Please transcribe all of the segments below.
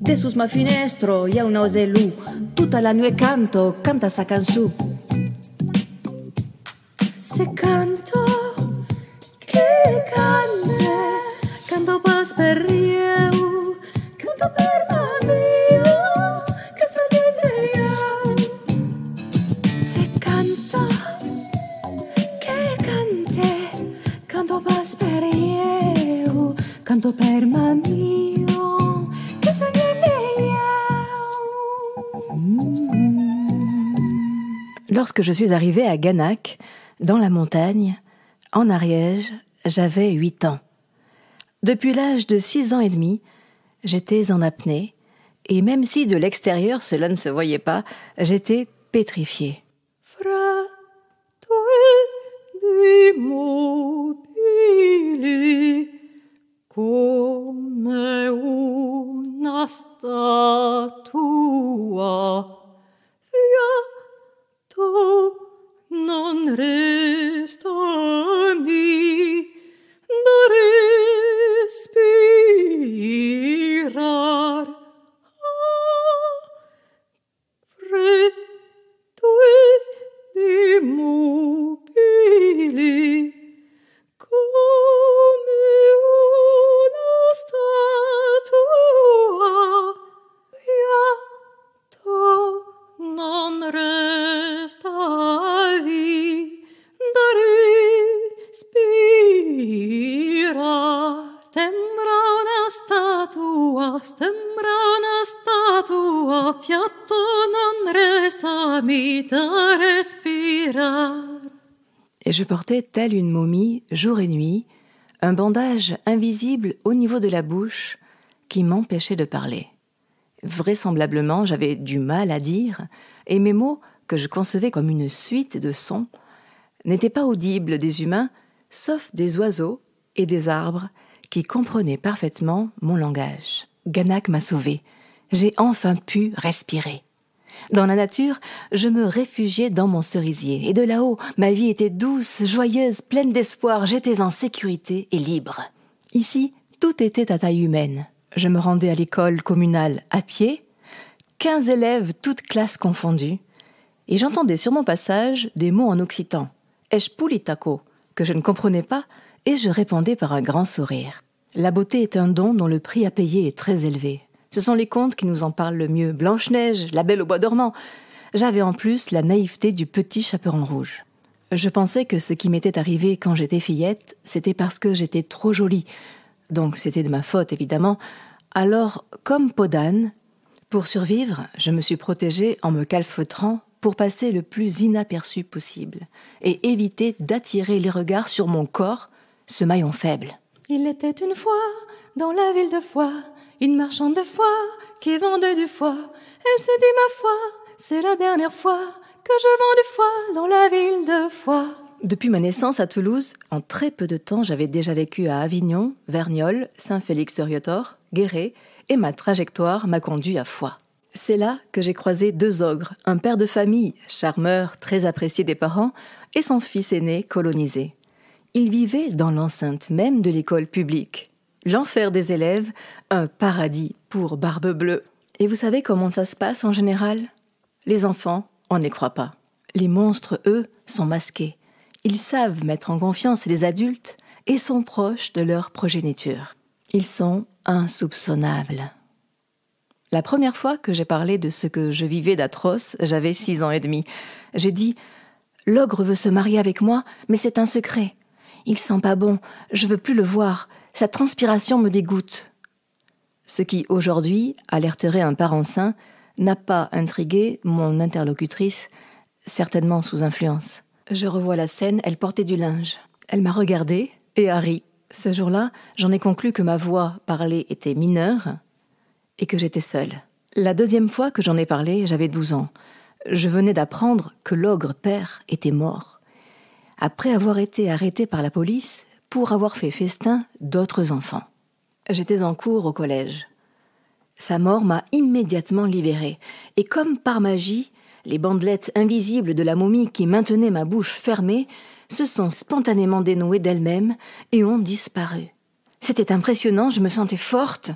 De sus ma finestro hi ha un oselù, tutta la nuit canto, canta sa cançó. Se canto, che cante, canto pas per rieu, canto per mamio, che sa rieu. Se canto, che cante, canto pas per rieu, canto per mamio, che sa rieu. Lorsque je suis arrivée à Gannat, dans la montagne, en Ariège, j'avais 8 ans. Depuis l'âge de 6 ans et demi, j'étais en apnée, et même si de l'extérieur cela ne se voyait pas, j'étais pétrifiée. Come una statua, non resta a mi da respirar. Freddo ed immobile come una statua, piatto non resta a vi da respirar. Sembra una statua, piatto non resta a mi da respirar. Et je portais, telle une momie, jour et nuit, un bandage invisible au niveau de la bouche qui m'empêchait de parler. Vraisemblablement, j'avais du mal à dire, et mes mots, que je concevais comme une suite de sons, n'étaient pas audibles des humains, sauf des oiseaux et des arbres qui comprenaient parfaitement mon langage. Gannat m'a sauvée. J'ai enfin pu respirer. Dans la nature, je me réfugiais dans mon cerisier, et de là-haut, ma vie était douce, joyeuse, pleine d'espoir, j'étais en sécurité et libre. Ici, tout était à taille humaine. Je me rendais à l'école communale à pied, 15 élèves, toutes classes confondues, et j'entendais sur mon passage des mots en occitan, « Eshpulitako », que je ne comprenais pas, et je répondais par un grand sourire. La beauté est un don dont le prix à payer est très élevé. Ce sont les contes qui nous en parlent le mieux. Blanche-Neige, La Belle au bois dormant. J'avais en plus la naïveté du petit chaperon rouge. Je pensais que ce qui m'était arrivé quand j'étais fillette, c'était parce que j'étais trop jolie. Donc c'était de ma faute, évidemment. Alors, comme peau d'âne, pour survivre, je me suis protégée en me calfeutrant pour passer le plus inaperçu possible et éviter d'attirer les regards sur mon corps, ce maillon faible. Il était une fois, dans la ville de Foix, une marchande de foie qui vendait du foie. Elle se dit, ma foi, c'est la dernière fois que je vends du foie dans la ville de Foix. Depuis ma naissance à Toulouse, en très peu de temps, j'avais déjà vécu à Avignon, Verniolle, Saint-Félix-de-Rieutor, Guéret, et ma trajectoire m'a conduit à Foix. C'est là que j'ai croisé 2 ogres, un père de famille, charmeur, très apprécié des parents, et son fils aîné colonisé. Ils vivaient dans l'enceinte même de l'école publique. L'enfer des élèves, un paradis pour Barbe Bleue. Et vous savez comment ça se passe en général ? Les enfants, on n'y croit pas. Les monstres, eux, sont masqués. Ils savent mettre en confiance les adultes et sont proches de leur progéniture. Ils sont insoupçonnables. La première fois que j'ai parlé de ce que je vivais d'atroce, j'avais 6 ans et demi. J'ai dit « L'ogre veut se marier avec moi, mais c'est un secret. Il sent pas bon, je veux plus le voir. Sa transpiration me dégoûte. » Ce qui, aujourd'hui, alerterait un parent sain, n'a pas intrigué mon interlocutrice, certainement sous influence. Je revois la scène, elle portait du linge. Elle m'a regardée et a ri. Ce jour-là, j'en ai conclu que ma voix parlée était mineure et que j'étais seule. La deuxième fois que j'en ai parlé, j'avais 12 ans. Je venais d'apprendre que l'ogre père était mort, après avoir été arrêté par la police pour avoir fait festin d'autres enfants. J'étais en cours au collège. Sa mort m'a immédiatement libérée, et comme par magie, les bandelettes invisibles de la momie qui maintenaient ma bouche fermée se sont spontanément dénouées d'elles-mêmes et ont disparu. C'était impressionnant, je me sentais forte.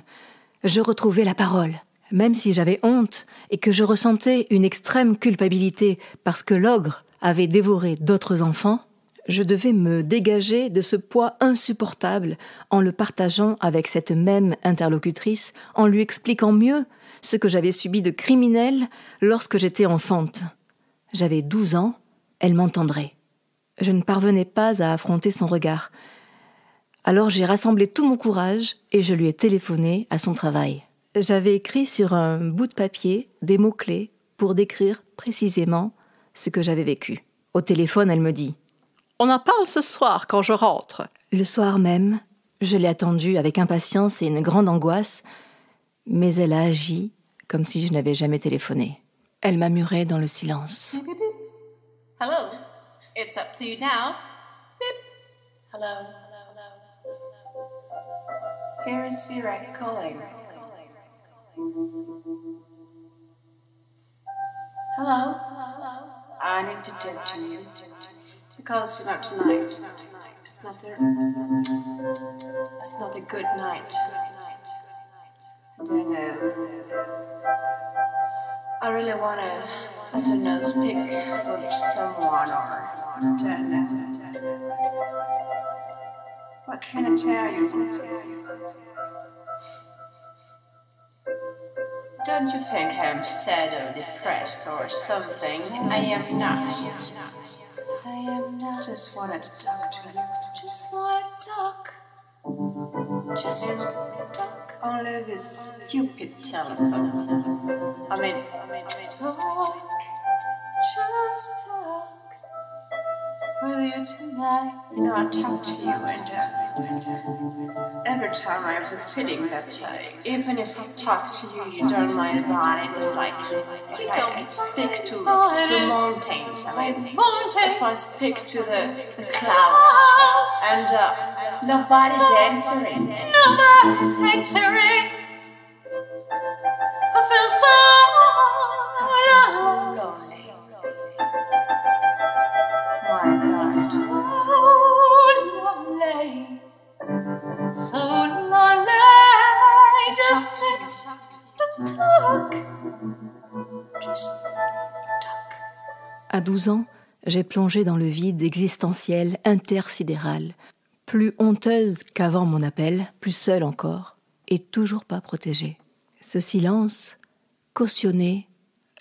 Je retrouvais la parole. Même si j'avais honte et que je ressentais une extrême culpabilité parce que l'ogre avait dévoré d'autres enfants, je devais me dégager de ce poids insupportable en le partageant avec cette même interlocutrice, en lui expliquant mieux ce que j'avais subi de criminel lorsque j'étais enfante. J'avais 12 ans, elle m'entendrait. Je ne parvenais pas à affronter son regard. Alors j'ai rassemblé tout mon courage et je lui ai téléphoné à son travail. J'avais écrit sur un bout de papier des mots-clés pour décrire précisément ce que j'avais vécu. Au téléphone, elle me dit « On en parle ce soir quand je rentre. » Le soir même, je l'ai attendue avec impatience et une grande angoisse, mais elle a agi comme si je n'avais jamais téléphoné. Elle m'a muré dans le silence. Beep, beep, beep. Hello, it's up to you now. Beep. Hello. Here is Vera calling. Hello. I need to talk to you because tonight it's not a good night. And I know. I really wanna, I don't know, speak with someone or don't know. What can I tell you? Don't you think I'm sad or depressed or something? I am not. I am not. Just wanted to talk to you. Just wanna talk. Just talk. Only this stupid telephone. I mean, talk. Just talk with you tonight. You know, I talk to you and every time I have the feeling that even if I talk to you, you don't mind about it. It's like you don't speak to the mountains. I mean, if I speak to the clouds and nobody's answering. Nobody's answering. I feel so lonely. My God. So lonely. Just talk. Just talk. À 12 ans, j'ai plongé dans le vide existentiel intersidéral, plus honteuse qu'avant mon appel, plus seule encore, et toujours pas protégée. Ce silence cautionnait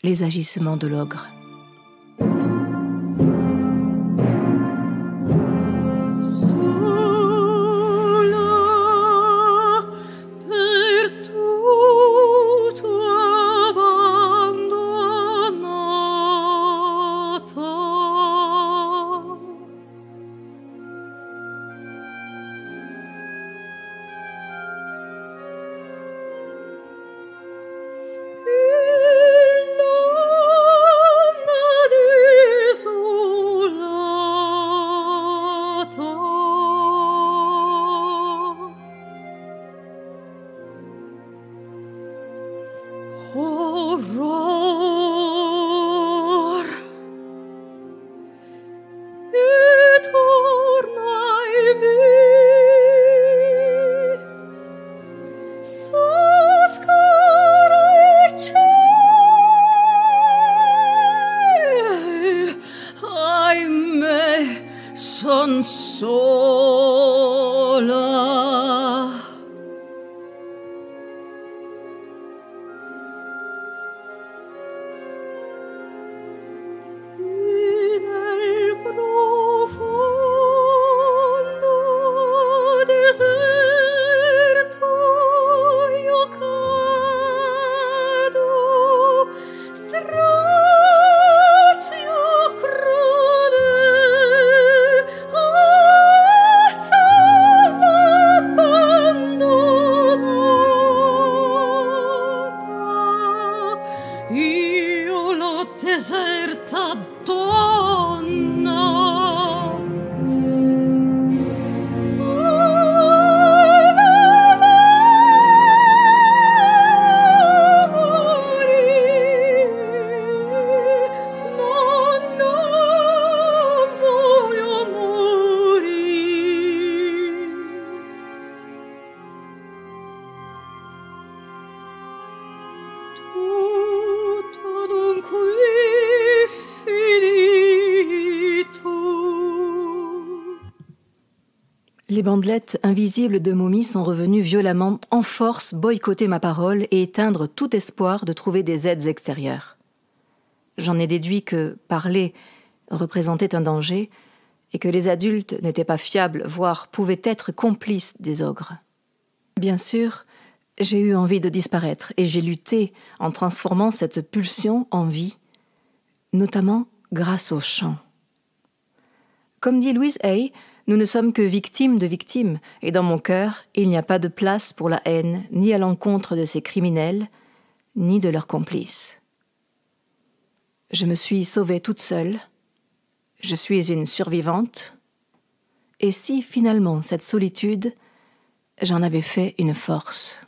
les agissements de l'ogre. Horror et tornai mi sascarecce ahimè son sola. Deserto io Les bandelettes invisibles de momies sont revenues violemment, en force, boycotter ma parole et éteindre tout espoir de trouver des aides extérieures. J'en ai déduit que parler représentait un danger et que les adultes n'étaient pas fiables, voire pouvaient être complices des ogres. Bien sûr, j'ai eu envie de disparaître et j'ai lutté en transformant cette pulsion en vie, notamment grâce au chant. Comme dit Louise Hay, nous ne sommes que victimes de victimes, et dans mon cœur, il n'y a pas de place pour la haine, ni à l'encontre de ces criminels, ni de leurs complices. Je me suis sauvée toute seule, je suis une survivante, et si finalement cette solitude, j'en avais fait une force.